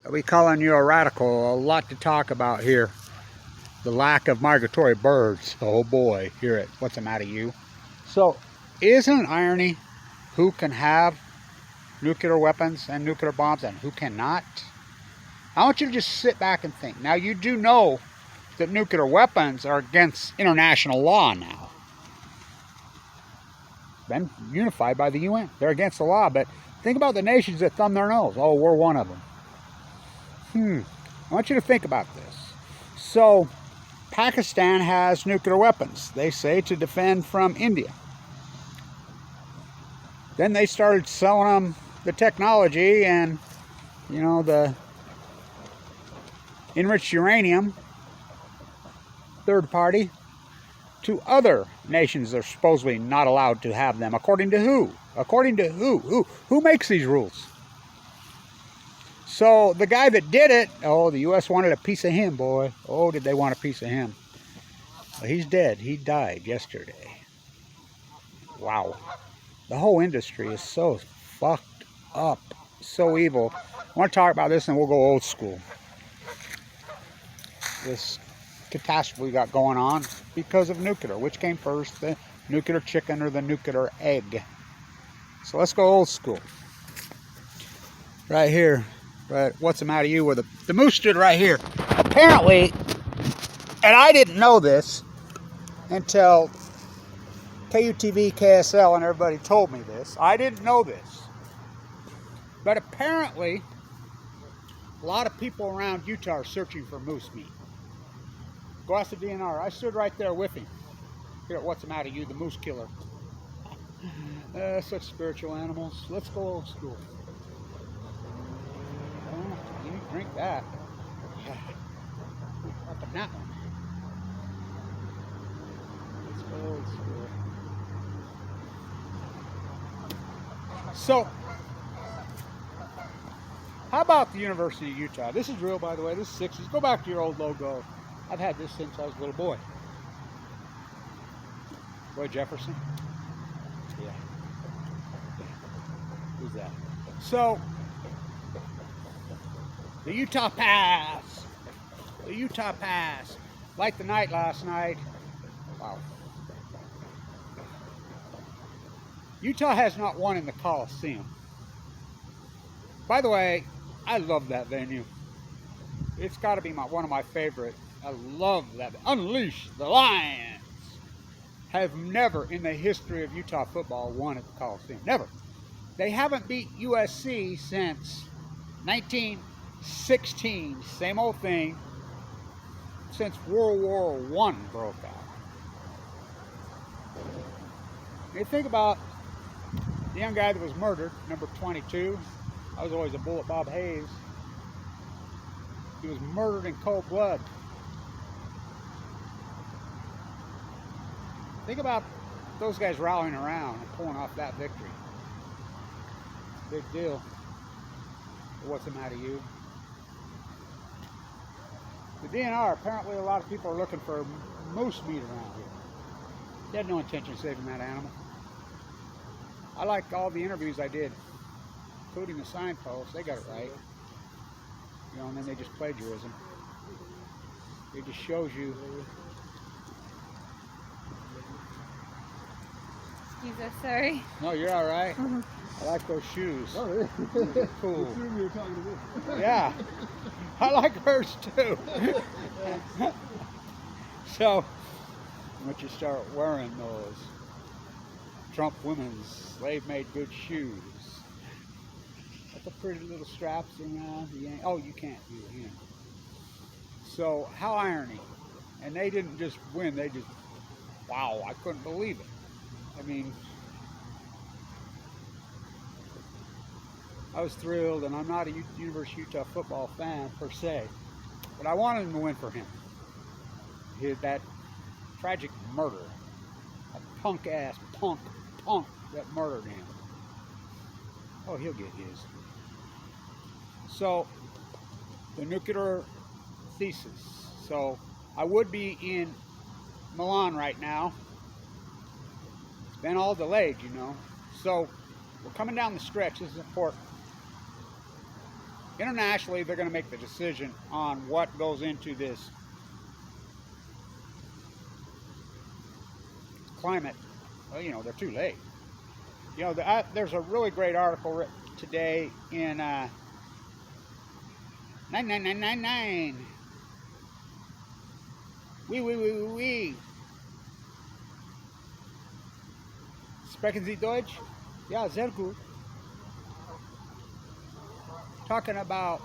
I'll be calling you a radical. A lot to talk about here. The lack of migratory birds. Oh boy, hear it. What's the matter, you? So, isn't it irony who can have nuclear weapons and nuclear bombs and who cannot? I want you to just sit back and think. Now, you do know that nuclear weapons are against international law now. Been unified by the UN. They're against the law, but think about the nations that thumb their nose. Oh, we're one of them. I want you to think about this. So, Pakistan has nuclear weapons, they say, to defend from India. Then they started selling them the technology and, you know, the enriched uranium, third party, to other nations that are supposedly not allowed to have them. According to who? According to who? Who makes these rules? So the guy that did it, oh, the U.S. wanted a piece of him, boy. Oh, did they want a piece of him? Well, he's dead. He died yesterday. Wow. The whole industry is so fucked up, so evil. I want to talk about this and we'll go old school. This catastrophe we got going on because of nuclear. Which came first, the nuclear chicken or the nuclear egg? So let's go old school. Right here. Right, what's the matter you? Where the moose stood right here. Apparently, and I didn't know this until KUTV, KSL, and everybody told me this. I didn't know this. But apparently, a lot of people around Utah are searching for moose meat. Go ask the DNR. I stood right there with him. Here, what's the matter you? The moose killer. Such spiritual animals. Let's go old school. You drink that. Up in that one. Let's go old school. So, how about the University of Utah? This is real, by the way. This is 60s. Go back to your old logo. I've had this since I was a little boy. Roy Jefferson? Yeah. Who's that? So, the Utah Pass. The Utah Pass. Like the night last night. Wow. Utah has not won in the Coliseum. By the way, I love that venue. It's got to be one of my favorite. I love that. Unleash the Lions. Have never in the history of Utah football won at the Coliseum. Never. They haven't beat USC since 1916. Same old thing. Since World War I broke out. You think about the young guy that was murdered, number 22. I was always a bullet, Bob Hayes. He was murdered in cold blood. Think about those guys rallying around and pulling off that victory. Big deal. But what's the matter, you? The DNR, apparently a lot of people are looking for moose meat around here. They had no intention of saving that animal. I liked all the interviews I did, including the signposts. They got it right. You know, and then they just plagiarism. It just shows you. Excuse us, sorry. No, you're all right. I like those shoes. Oh, really? They're cool. You were talking to me. Yeah, I like hers too. So, once you start wearing those Trump women's slave-made good shoes, got the pretty little straps around the end. Oh, you can't do it. So, how irony. And they didn't just win, they just, wow, I couldn't believe it. I mean, I was thrilled, and I'm not a University of Utah football fan per se, but I wanted him to win for him. That tragic murder, that punk that murdered him. Oh, he'll get his. So, the nuclear thesis. So, I would be in Milan right now. It's been all delayed, you know. So, we're coming down the stretch. This is important. internationally, they're going to make the decision on what goes into this climate. Well, you know, they're too late. You know, there's a really great article written today in 9999. Oui. Sprechen Sie Deutsch? Ja, sehr gut. Talking about,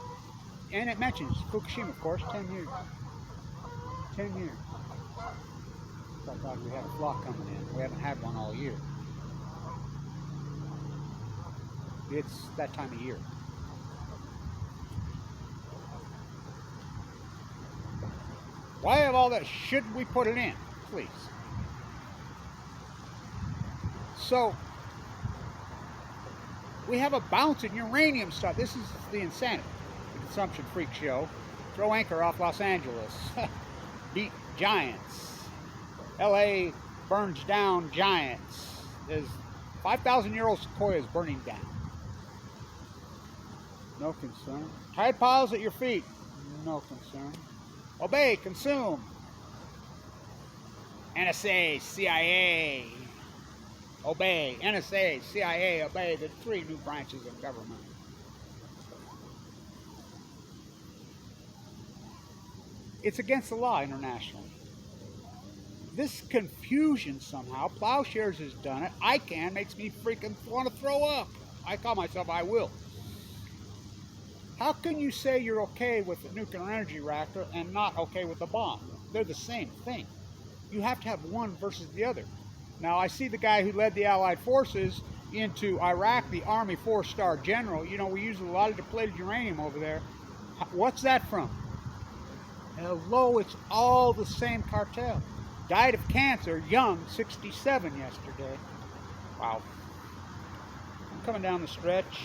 and it mentions Fukushima, of course, 10 years. 10 years. I thought we had a flock coming in. We haven't had one all year. It's that time of year. Why have all that? Should we put it in, please? So, we have a bounce in uranium stuff. This is the insanity. The Consumption Freak Show. Throw anchor off Los Angeles. Beat giants. LA burns down giants. There's 5,000-year-old sequoias burning down. No concern. Tide piles at your feet. No concern. Obey, consume. NSA, CIA. Obey. NSA, CIA, obey. The three new branches of government. It's against the law internationally. This confusion somehow, Plowshares has done it. ICANN makes me freaking want to throw up. I call myself I will. How can you say you're okay with the nuclear energy reactor and not okay with the bomb? They're the same thing. You have to have one versus the other. Now, I see the guy who led the Allied forces into Iraq, the Army 4-star general. You know, we use a lot of depleted uranium over there. What's that from? Hello, it's all the same cartel. Died of cancer, young, 67 yesterday. Wow. I'm coming down the stretch.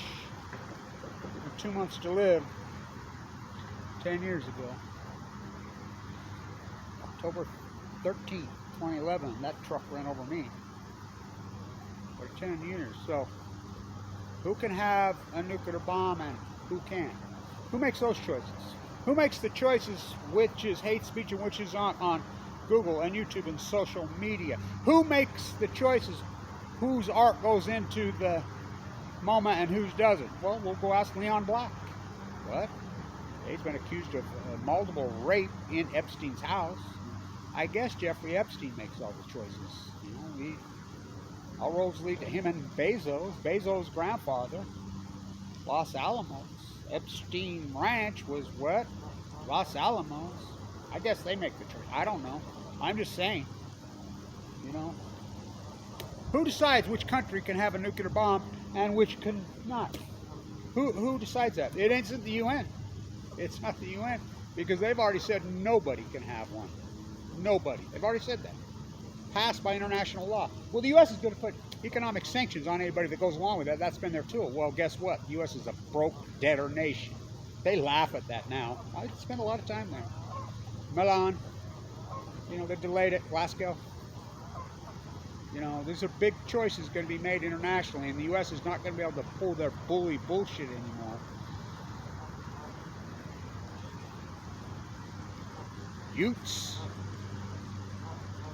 2 months to live. 10 years ago. October 13th, 2011, that truck ran over me. For 10 years. So, who can have a nuclear bomb and who can't? Who makes those choices? Who makes the choices which is hate speech and which is on Google and YouTube and social media? Who makes the choices whose art goes into the MoMA and whose doesn't? Well, we'll go ask Leon Black. What? He's been accused of multiple rape in Epstein's house. I guess Jeffrey Epstein makes all the choices. You know, all roads lead to him and Bezos. Bezos' grandfather, Los Alamos. Epstein Ranch was what? Los Alamos. I guess they make the choice. I don't know. I'm just saying. You know. Who decides which country can have a nuclear bomb and which can not? Who decides that? It isn't the UN. It's not the UN because they've already said nobody can have one. Nobody. They've already said that. Passed by international law. Well, the U.S. is going to put economic sanctions on anybody that goes along with that. That's been their tool. Well, guess what? The U.S. is a broke, debtor nation. They laugh at that now. I spent a lot of time there. Milan. You know, they delayed it. Glasgow. You know, these are big choices going to be made internationally, and the U.S. is not going to be able to pull their bully bullshit anymore. Utes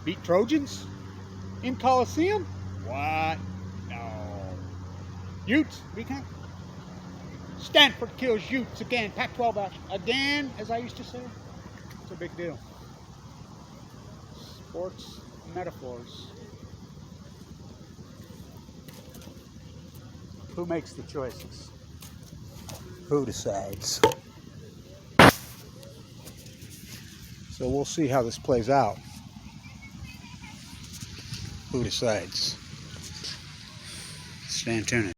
beat Trojans in Coliseum? What? No. Utes, we can't. Stanford kills Utes again. Pac-12 action again, as I used to say. It's a big deal. Sports metaphors. Who makes the choices? Who decides? So we'll see how this plays out. Who decides? Stay tuned.